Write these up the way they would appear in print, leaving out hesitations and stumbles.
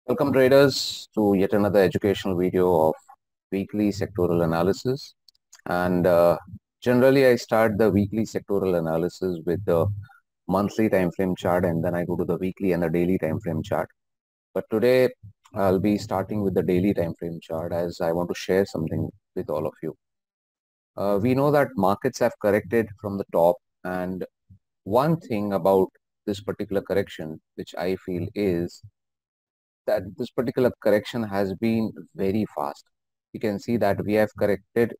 Welcome traders to yet another educational video of weekly sectoral analysis. And generally I start the weekly sectoral analysis with the monthly time frame chart, and then I go to the weekly and the daily time frame chart. But today I'll be starting with the daily time frame chart as I want to share something with all of you. We know that markets have corrected from the top, and one thing about this particular correction which I feel is that this particular correction has been very fast. You can see that we have corrected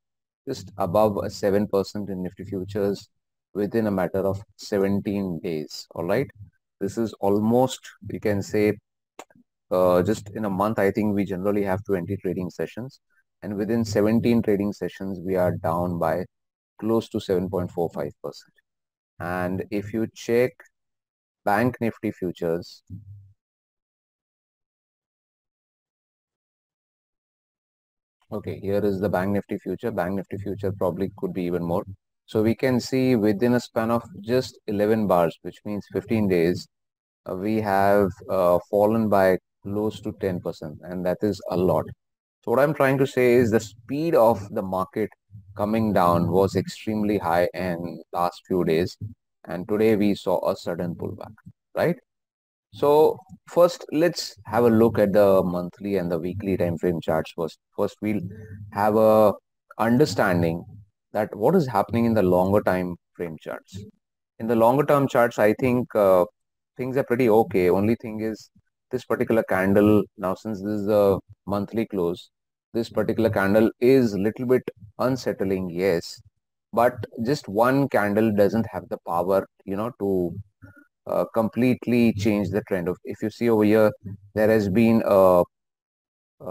just above 7% in Nifty futures within a matter of 17 days. All right. This is almost, you can say, just in a month, I think we generally have 20 trading sessions. And within 17 trading sessions, we are down by close to 7.45%. And if you check Bank Nifty futures, okay, here is the Bank Nifty future. Bank Nifty future probably could be even more. So we can see within a span of just 11 bars, which means 15 days, we have fallen by close to 10%, and that is a lot. So what I'm trying to say is the speed of the market coming down was extremely high in last few days, and today we saw a sudden pullback, right? So first, let's have a look at the monthly and the weekly time frame charts first. First, we'll have a understanding that what is happening in the longer time frame charts. In the longer term charts, I think things are pretty okay. Only thing is this particular candle, now since this is a monthly close, this particular candle is a little bit unsettling, yes, but just one candle doesn't have the power, to completely change the trend of. If you see over here, there has been a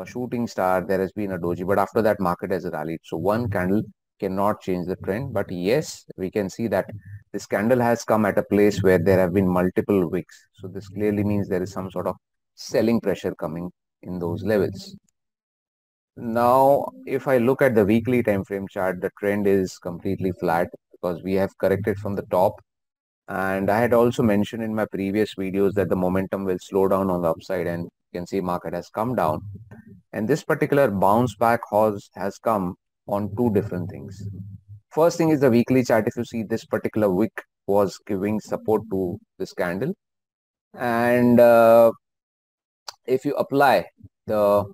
shooting star, there has been a doji, but after that market has rallied. So one candle cannot change the trend. But yes, we can see that this candle has come at a place where there have been multiple wicks. So this clearly means there is some sort of selling pressure coming in those levels. Now, if I look at the weekly time frame chart, the trend is completely flat because we have corrected from the top. And I had also mentioned in my previous videos that the momentum will slow down on the upside, and you can see market has come down. And this particular bounce back has come on two different things. First thing is the weekly chart. If you see, this particular wick was giving support to this candle. And if you apply the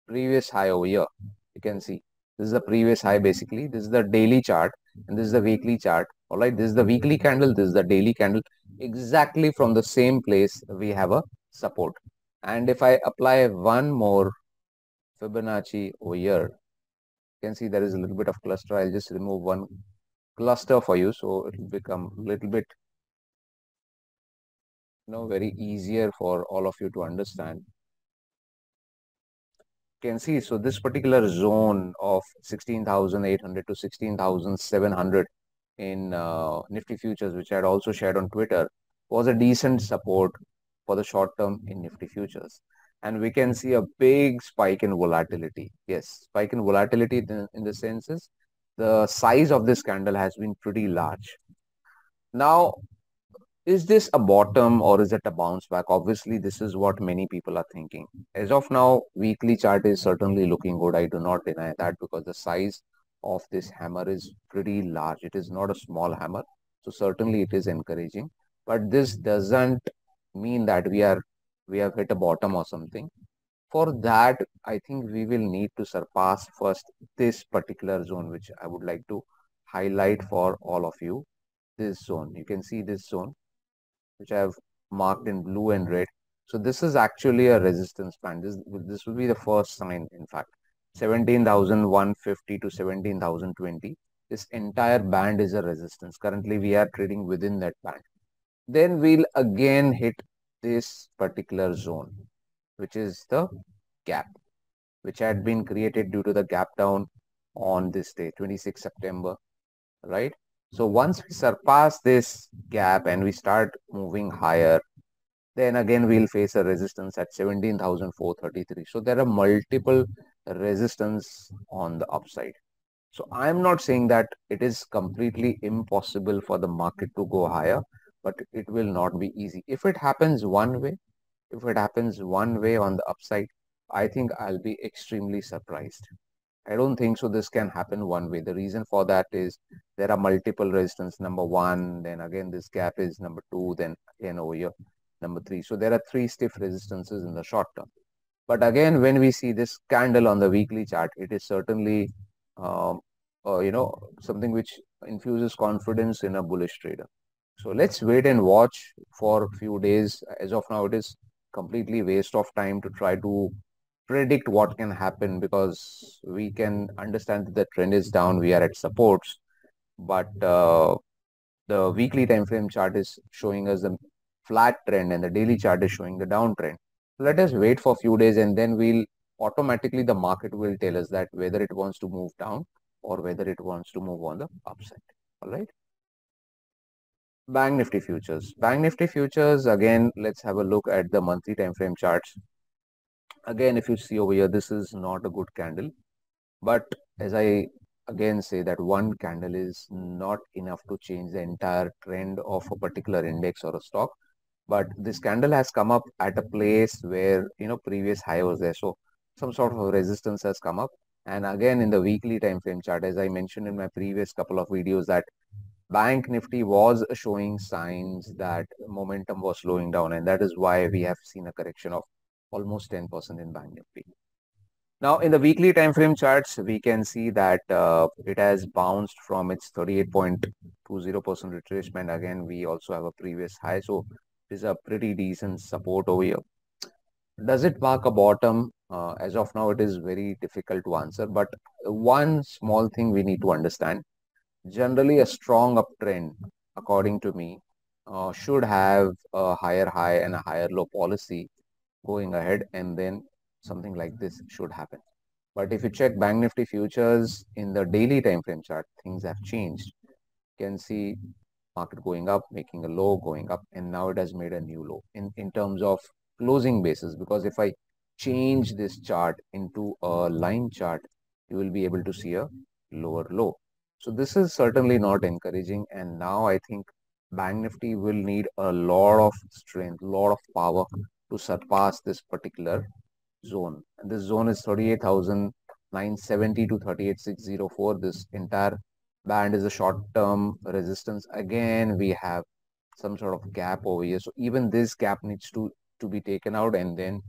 previous high over here, you can see this is the previous high basically. This is the daily chart and this is the weekly chart. All right, this is the weekly candle, this is the daily candle. Exactly from the same place we have a support. And if I apply one more Fibonacci over here, you can see there is a little bit of cluster. I'll just remove one cluster for you so it will become a little bit very easier for all of you to understand. Can see, so this particular zone of 16,800 to 16,700 in Nifty futures, which I had also shared on Twitter, was a decent support for the short term in Nifty futures. And we can see a big spike in volatility. Yes, spike in volatility in the sense is the size of this candle has been pretty large. Now, is this a bottom or is it a bounce back? Obviously, this is what many people are thinking. As of now, weekly chart is certainly looking good. I do not deny that because the size of this hammer is pretty large. It is not a small hammer. So certainly it is encouraging. But this doesn't mean that we have hit a bottom or something. For that, I think we will need to surpass first this particular zone, which I would like to highlight for all of you. This zone, you can see this zone, which I have marked in blue and red. So this is actually a resistance band. This will be the first sign, in fact. 17,150 to 17,020. This entire band is a resistance. Currently, we are trading within that band. Then we'll again hit this particular zone, which is the gap, which had been created due to the gap down on this day, 26 September, right? So once we surpass this gap and we start moving higher, then again we'll face a resistance at 17,433. So there are multiple resistance on the upside. So I'm not saying that it is completely impossible for the market to go higher, but it will not be easy. If it happens one way, If it happens one way on the upside, I think I'll be extremely surprised. I don't think so this can happen one way. The reason for that is there are multiple resistance. Number one, then again this gap is number two, then again over here, number three. So there are three stiff resistances in the short term. But again, when we see this candle on the weekly chart, it is certainly, um, something which infuses confidence in a bullish trader. So let's wait and watch for a few days. As of now, it is completely waste of time to try to predict what can happen, because we can understand that the trend is down. We are at supports, but the weekly time frame chart is showing us the flat trend and the daily chart is showing the downtrend. Let us wait for a few days, and then we'll automatically the market will tell us that whether it wants to move down or whether it wants to move on the upside. All right. Bank Nifty futures. Bank Nifty futures, again, let's have a look at the monthly time frame charts. Again, if you see over here, this is not a good candle. But as I again say that one candle is not enough to change the entire trend of a particular index or a stock. But this candle has come up at a place where, previous high was there. So some sort of resistance has come up. And again, in the weekly time frame chart, as I mentioned in my previous couple of videos, that Bank Nifty was showing signs that momentum was slowing down. And that is why we have seen a correction of almost 10% in Bank Nifty. Now, in the weekly time frame charts, we can see that it has bounced from its 38.20% retracement. Again, we also have a previous high. So it is a pretty decent support over here. Does it mark a bottom? As of now, it is very difficult to answer. But one small thing we need to understand, generally a strong uptrend, according to me, should have a higher high and a higher low policy going ahead, and then something like this should happen. But if you check Bank Nifty futures in the daily time frame chart, things have changed. You can see market going up, making a low, going up, and now it has made a new low in terms of closing basis. Because if I change this chart into a line chart, you will be able to see a lower low. So this is certainly not encouraging. And now I think Bank Nifty will need a lot of strength, lot of power to surpass this particular zone. And this zone is 38,970 to 38,604. This entire band is a short-term resistance. Again, we have some sort of gap over here. So even this gap needs to be taken out, and then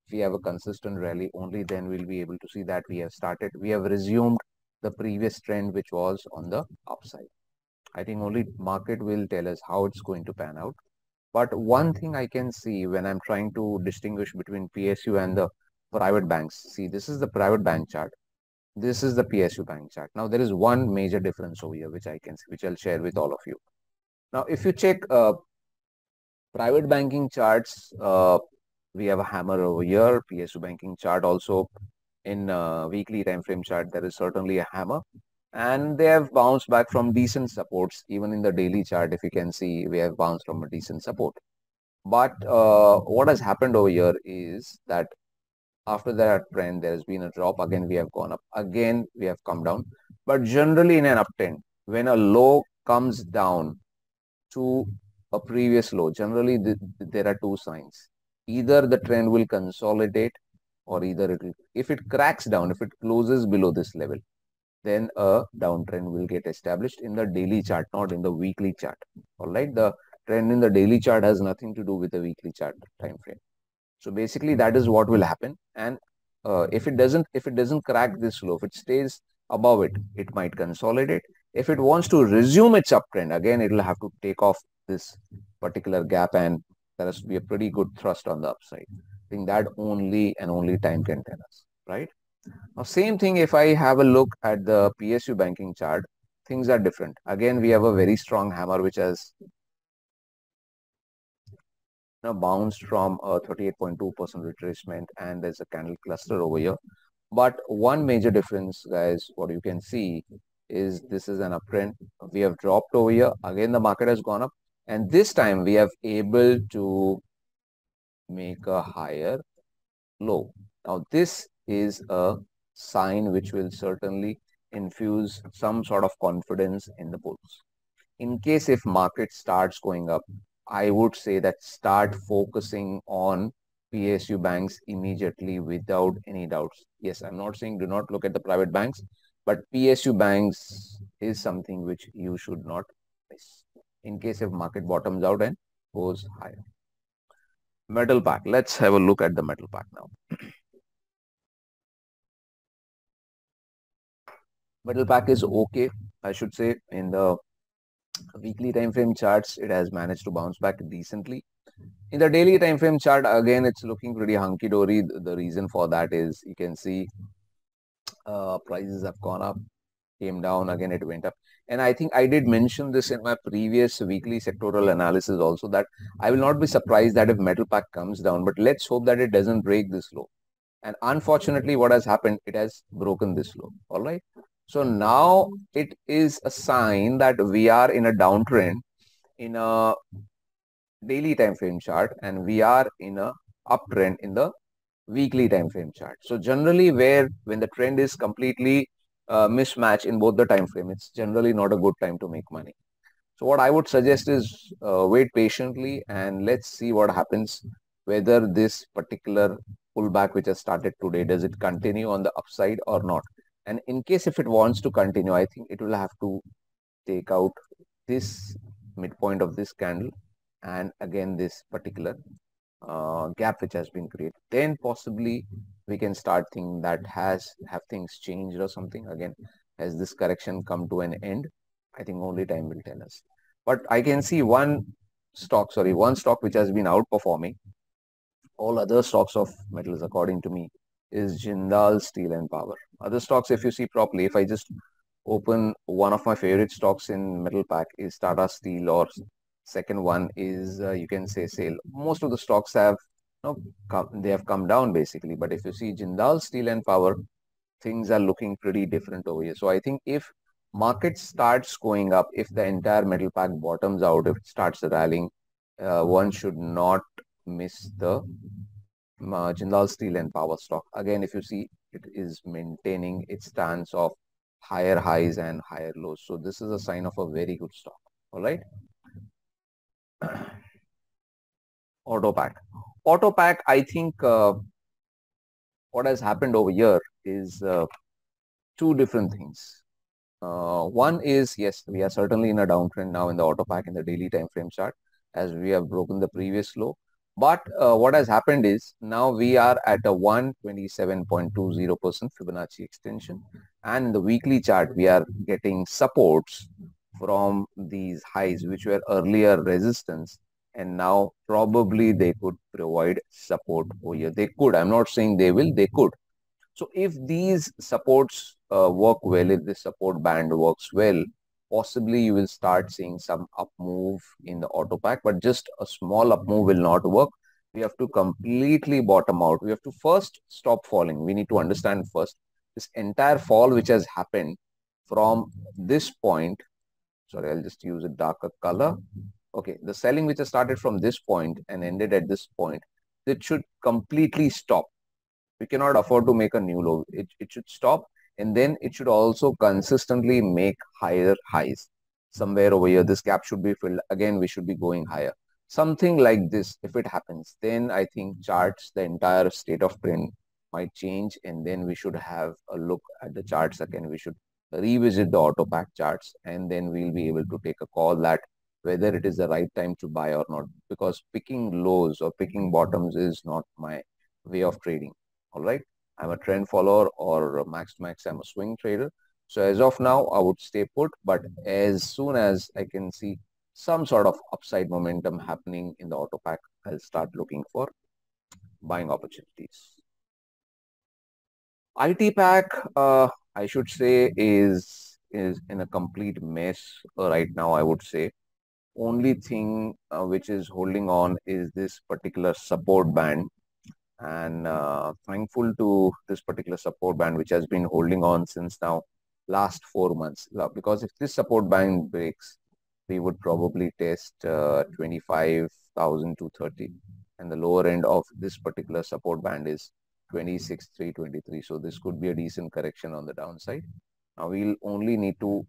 if we have a consistent rally, only then we'll be able to see that we have resumed the previous trend, which was on the upside. I think only market will tell us how it's going to pan out. But one thing I can see when I'm trying to distinguish between PSU and the private banks, see, this is the private bank chart. This is the PSU bank chart. Now, there is one major difference over here, which I can see, which I'll share with all of you. Now, if you check private banking charts, we have a hammer over here. PSU banking chart also in weekly time frame chart, there is certainly a hammer. And they have bounced back from decent supports. Even in the daily chart, if you can see, we have bounced from a decent support. But what has happened over here is that after that trend, there has been a drop. Again, we have gone up. Again, we have come down. But generally in an uptrend, when a low comes down to a previous low, generally there are two signs. Either the trend will consolidate, or either it will, if it cracks down, if it closes below this level, then a downtrend will get established in the daily chart, not in the weekly chart. All right. The trend in the daily chart has nothing to do with the weekly chart time frame. So basically that is what will happen. And if it doesn't crack this low, if it stays above it, it might consolidate. If it wants to resume its uptrend, again, it will have to take off this particular gap, and there has to be a pretty good thrust on the upside. I think that only and only time can tell us, right? Now, same thing, if I have a look at the PSU banking chart, things are different. Again, we have a very strong hammer, which has bounced from a 38.2% retracement, and there's a candle cluster over here. But one major difference, guys, what you can see is this is an uptrend. We have dropped over here. Again, the market has gone up, and this time we have able to make a higher low. Now, this is a sign which will certainly infuse some sort of confidence in the bulls. In case if market starts going up, I would say that start focusing on PSU banks immediately without any doubts. Yes, I'm not saying do not look at the private banks, but PSU banks is something which you should not miss in case if market bottoms out and goes higher. Metal pack. Let's have a look at the metal pack now. Metal pack is okay, I should say. In the weekly time frame charts, it has managed to bounce back decently. In the daily time frame chart, again, it's looking pretty hunky-dory. The reason for that is you can see prices have gone up, came down, again it went up. And I think I did mention this in my previous weekly sectoral analysis also, that I will not be surprised that if metal pack comes down, but let's hope that it doesn't break this low. And unfortunately, what has happened, it has broken this low. All right. So now it is a sign that we are in a downtrend in a daily time frame chart, and we are in a uptrend in the weekly time frame chart. So generally, when the trend is completely mismatched in both the time frame, it's generally not a good time to make money. So what I would suggest is wait patiently and let's see what happens, whether this particular pullback which has started today, does it continue on the upside or not. And in case if it wants to continue, I think it will have to take out this midpoint of this candle and again this particular gap which has been created. Then possibly we can start thinking that have things changed or something. Again, has this correction come to an end? I think only time will tell us. But I can see one stock which has been outperforming all other stocks of metals, according to me, is Jindal Steel and Power. Other stocks, if you see properly, if I just open one of my favorite stocks in metal pack is Tata Steel, or second one is you can say SAIL. Most of the stocks have they have come down basically. But if you see Jindal Steel and Power, things are looking pretty different over here. So I think if market starts going up, if the entire metal pack bottoms out, if it starts rallying, one should not miss the Jindal Steel and Power stock. Again, if you see, it is maintaining its stance of higher highs and higher lows. So this is a sign of a very good stock. All right. Autopack. Autopack, I think what has happened over here is two different things. One is, yes, we are certainly in a downtrend now in the auto pack in the daily time frame chart, as we have broken the previous low. But what has happened is now we are at a 127.20% Fibonacci extension. And in the weekly chart, we are getting supports from these highs, which were earlier resistance. And now probably they could provide support over here. They could. I'm not saying they will. They could. So if these supports work well, if this support band works well, possibly you will start seeing some up move in the auto pack, but just a small up move will not work. We have to completely bottom out. We have to first stop falling. We need to understand first this entire fall which has happened from this point. Sorry, I'll just use a darker color. Okay, the selling which has started from this point and ended at this point, it should completely stop. We cannot afford to make a new low. It should stop, and then it should also consistently make higher highs. Somewhere over here, this gap should be filled. Again, we should be going higher. Something like this, if it happens, then I think charts, the entire state of trend might change, and then we should have a look at the charts again. We should revisit the auto pack charts, and then we'll be able to take a call that whether it is the right time to buy or not, because picking lows or picking bottoms is not my way of trading. All right. I'm a trend follower, or max to max, I'm a swing trader. So as of now, I would stay put, but as soon as I can see some sort of upside momentum happening in the auto pack, I'll start looking for buying opportunities. IT pack, I should say, is in a complete mess right now, I would say. Only thing which is holding on is this particular support band, and thankful to this particular support band which has been holding on since now last 4 months, because if this support band breaks, we would probably test 25,000 to 30, and the lower end of this particular support band is 26,323. So this could be a decent correction on the downside. Now we'll only need to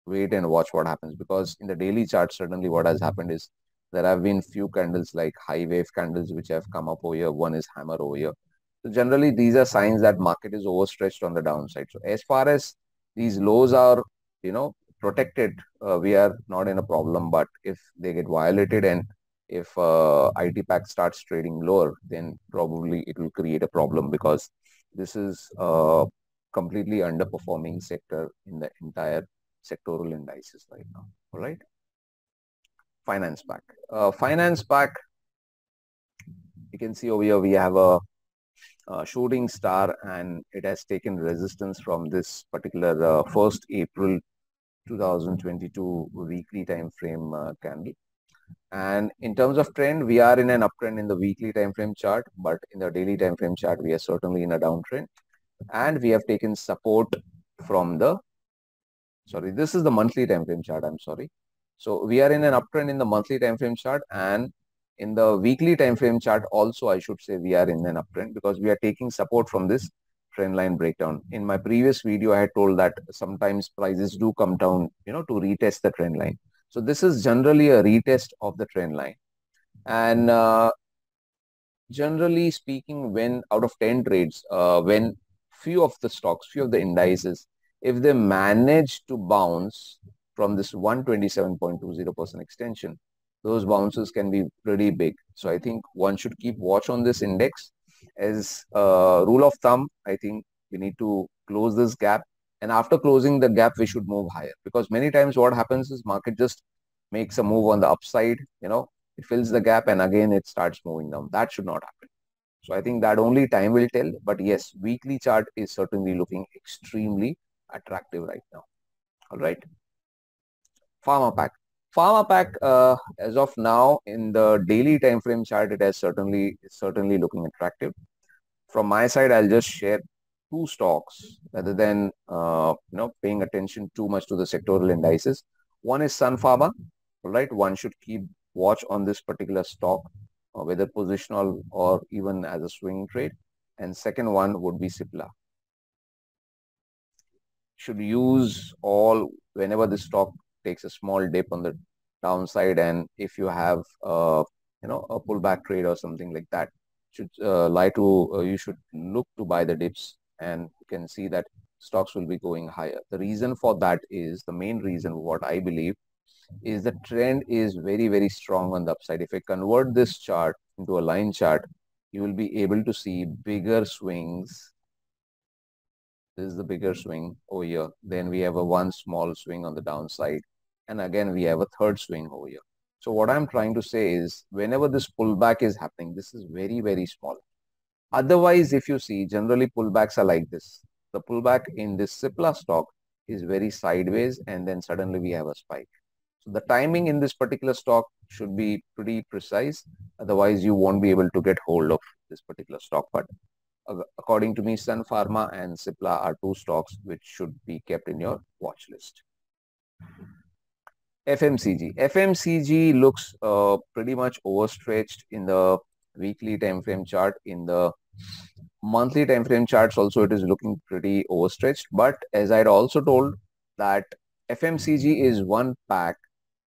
wait and watch what happens, because in the daily chart, certainly what has happened is There have been few candles like high wave candles which have come up over here. One is hammer over here. So generally, these are signs that market is overstretched on the downside. So as far as these lows are, protected, we are not in a problem. But if they get violated and if IT pack starts trading lower, then probably it will create a problem because this is a completely underperforming sector in the entire sectoral indices right now. All right. Finance pack. Finance pack, you can see over here we have a shooting star and it has taken resistance from this particular 1st April 2022 weekly time frame candle. And in terms of trend, we are in an uptrend in the weekly time frame chart, but in the daily time frame chart, we are certainly in a downtrend. And we have taken support from the, this is the monthly time frame chart, I'm sorry. So we are in an uptrend in the monthly time frame chart, and in the weekly time frame chart also, I should say we are in an uptrend because we are taking support from this trend line breakdown. In my previous video, I had told that sometimes prices do come down, to retest the trend line. So this is generally a retest of the trend line. And generally speaking, when out of 10 trades, when few of the stocks, few of the indices, if they manage to bounce from this 127.20% extension, those bounces can be pretty big. So I think one should keep watch on this index. As a rule of thumb, I think we need to close this gap. And after closing the gap, we should move higher, because many times what happens is market just makes a move on the upside, it fills the gap and again it starts moving down. That should not happen. So I think that only time will tell. But yes, weekly chart is certainly looking extremely attractive right now. All right. Pharma pack. Pharma pack, as of now, in the daily time frame chart, it has certainly looking attractive. From my side, I'll just share two stocks rather than paying attention too much to the sectoral indices. One is Sun Pharma. All right, one should keep watch on this particular stock, whether positional or even as a swing trade. And second one would be Cipla. Should use all whenever the stock takes a small dip on the downside, and if you have a pullback trade or something like that, should you should look to buy the dips, and you can see that stocks will be going higher. The reason for that is, the main reason what I believe is, the trend is very, very strong on the upside. If I convert this chart into a line chart, you will be able to see bigger swings. This is the bigger swing over here. Then we have a one small swing on the downside. And again, we have a third swing over here. So what I'm trying to say is, whenever this pullback is happening, this is very, very small. Otherwise, if you see, generally pullbacks are like this. The pullback in this Cipla stock is very sideways, and then suddenly we have a spike. So the timing in this particular stock should be pretty precise. Otherwise, you won't be able to get hold of this particular stock. But according to me, Sun Pharma and Cipla are two stocks which should be kept in your watch list. FMCG. FMCG looks pretty much overstretched in the weekly time frame chart. In the monthly time frame charts also, it is looking pretty overstretched. But as I had also told, that FMCG is one pack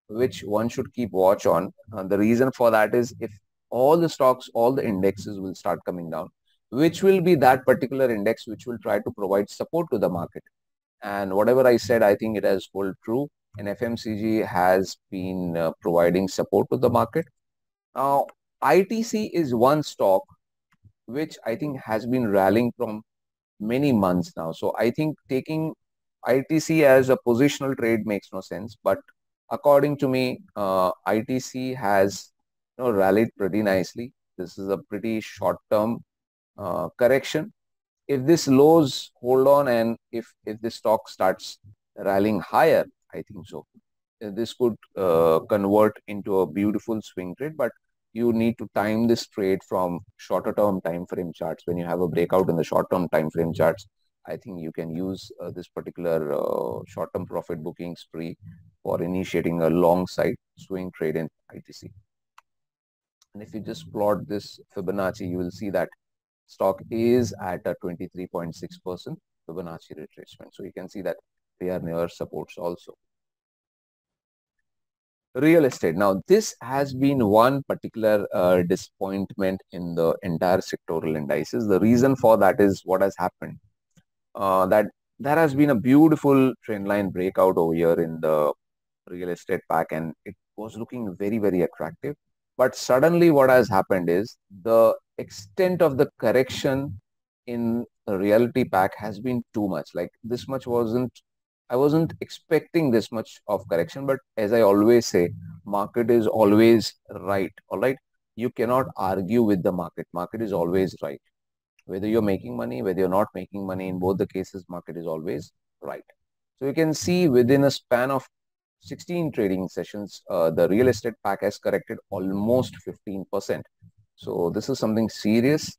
which one should keep watch on. The reason for that is, if all the stocks, all the indexes will start coming down, which will be that particular index which will try to provide support to the market. And whatever I said, I think it has held true. And FMCG has been providing support to the market. Now, ITC is one stock which I think has been rallying from many months now. So I think taking ITC as a positional trade makes no sense. But according to me, ITC has rallied pretty nicely. This is a pretty short-term correction. If this lows hold on, and if this stock starts rallying higher, I think so. This could convert into a beautiful swing trade, but you need to time this trade from shorter term time frame charts. When you have a breakout in the short term time frame charts, I think you can use this particular short term profit booking spree for initiating a long side swing trade in ITC. And if you just plot this Fibonacci, you will see that stock is at a 23.6% Fibonacci retracement. So you can see that they are near supports also. Real estate. Now, this has been one particular disappointment in the entire sectoral indices. The reason for that is what has happened. That there has been a beautiful trend line breakout over here in the real estate pack, and it was looking very, very attractive. But suddenly, what has happened is the extent of the correction in the realty pack has been too much. Like this much wasn't, I wasn't expecting this much of correction. But as I always say, market is always right. All right. You cannot argue with the market. Market is always right. Whether you're making money, whether you're not making money, in both the cases, market is always right. So you can see within a span of 16 trading sessions, the real estate pack has corrected almost 15%. So this is something serious,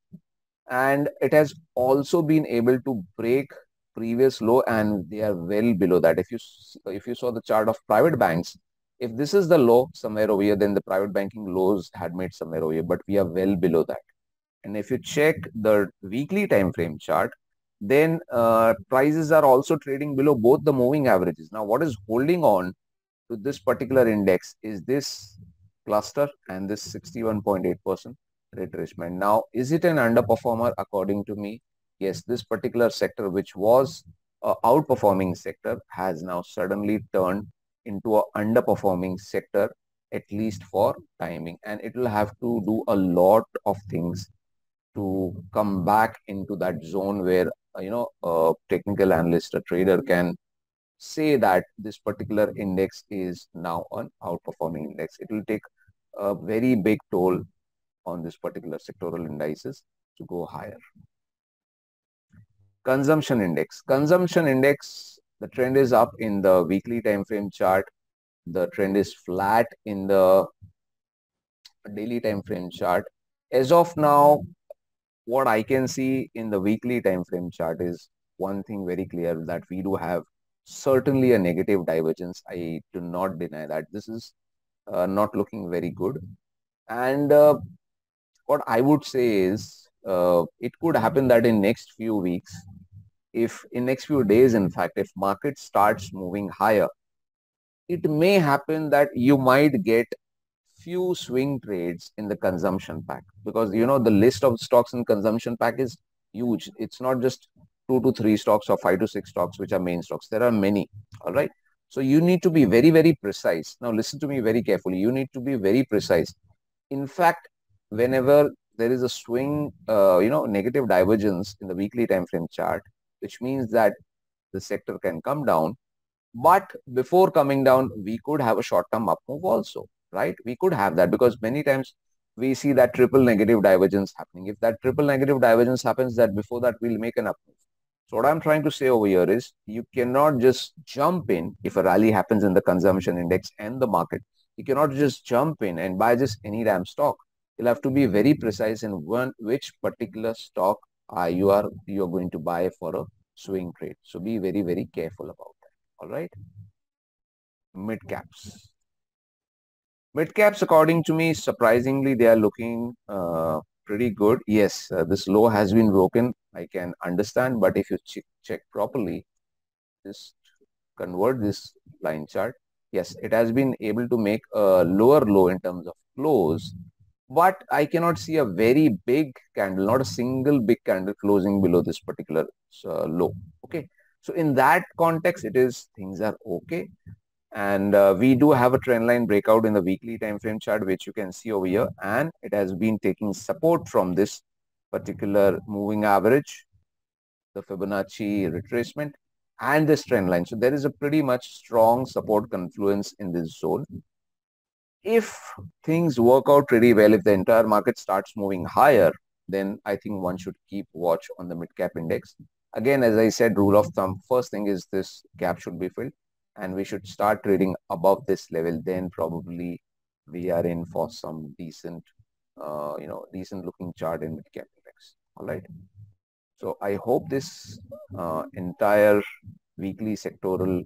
and it has also been able to break previous low, and they are well below that. If you saw the chart of private banks, if this is the low somewhere over here, then the private banking lows had made somewhere over here, but we are well below that. And if you check the weekly time frame chart, then prices are also trading below both the moving averages. Now, what is holding on to this particular index is this cluster and this 61.8% retracement. Now, is it an underperformer? According to me, yes, this particular sector, which was a outperforming sector, has now suddenly turned into a underperforming sector, at least for timing. And it will have to do a lot of things to come back into that zone where, a technical analyst, a trader can say that this particular index is now an outperforming index. It will take a very big toll on this particular sectoral indices to go higher. Consumption index. Consumption index, the trend is up in the weekly time frame chart. The trend is flat in the daily time frame chart. As of now, what I can see in the weekly time frame chart is one thing very clear, that we do have certainly a negative divergence. I do not deny that. This is not looking very good. And what I would say is it could happen that in next few weeks, if in next few days, in fact, if market starts moving higher, it may happen that you might get few swing trades in the consumption pack, because the list of stocks in consumption pack is huge. It's not just 2 to 3 stocks or 5 to 6 stocks which are main stocks. There are many. All right. So you need to be very, very precise. Now listen to me very carefully. You need to be very precise. In fact, whenever there is a swing, negative divergence in the weekly time frame chart, which means that the sector can come down. But before coming down, we could have a short-term up move also, right? We could have that, because many times we see that triple negative divergence happening. If that triple negative divergence happens, that before that we'll make an up move. So what I'm trying to say over here is, you cannot just jump in if a rally happens in the consumption index and the market. You cannot just jump in and buy just any damn stock. You'll have to be very precise in which particular stock you're going to buy for a swing trade. So be very, very careful about that. All right. Mid caps. Mid caps, according to me, surprisingly, they are looking pretty good. Yes, this low has been broken. I can understand, but if you check properly, just convert this line chart. Yes, it has been able to make a lower low in terms of close, but I cannot see a very big candle, not a single big candle closing below this particular low. Okay. So in that context, things are okay. And we do have a trend line breakout in the weekly time frame chart, which you can see over here. And it has been taking support from this particular moving average, the Fibonacci retracement, and this trend line. So there is a pretty much strong support confluence in this zone. If things work out pretty well, if the entire market starts moving higher, then I think one should keep watch on the mid cap index. Again, as I said, rule of thumb, first thing is this gap should be filled, and we should start trading above this level. Then probably we are in for some decent, decent looking chart in mid cap index. All right. So I hope this entire weekly sectoral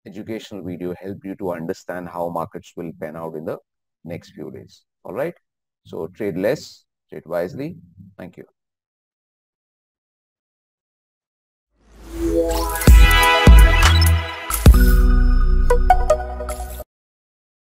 educational video helped you to understand how markets will pan out in the next few days. All right. So trade less, trade wisely. Thank you.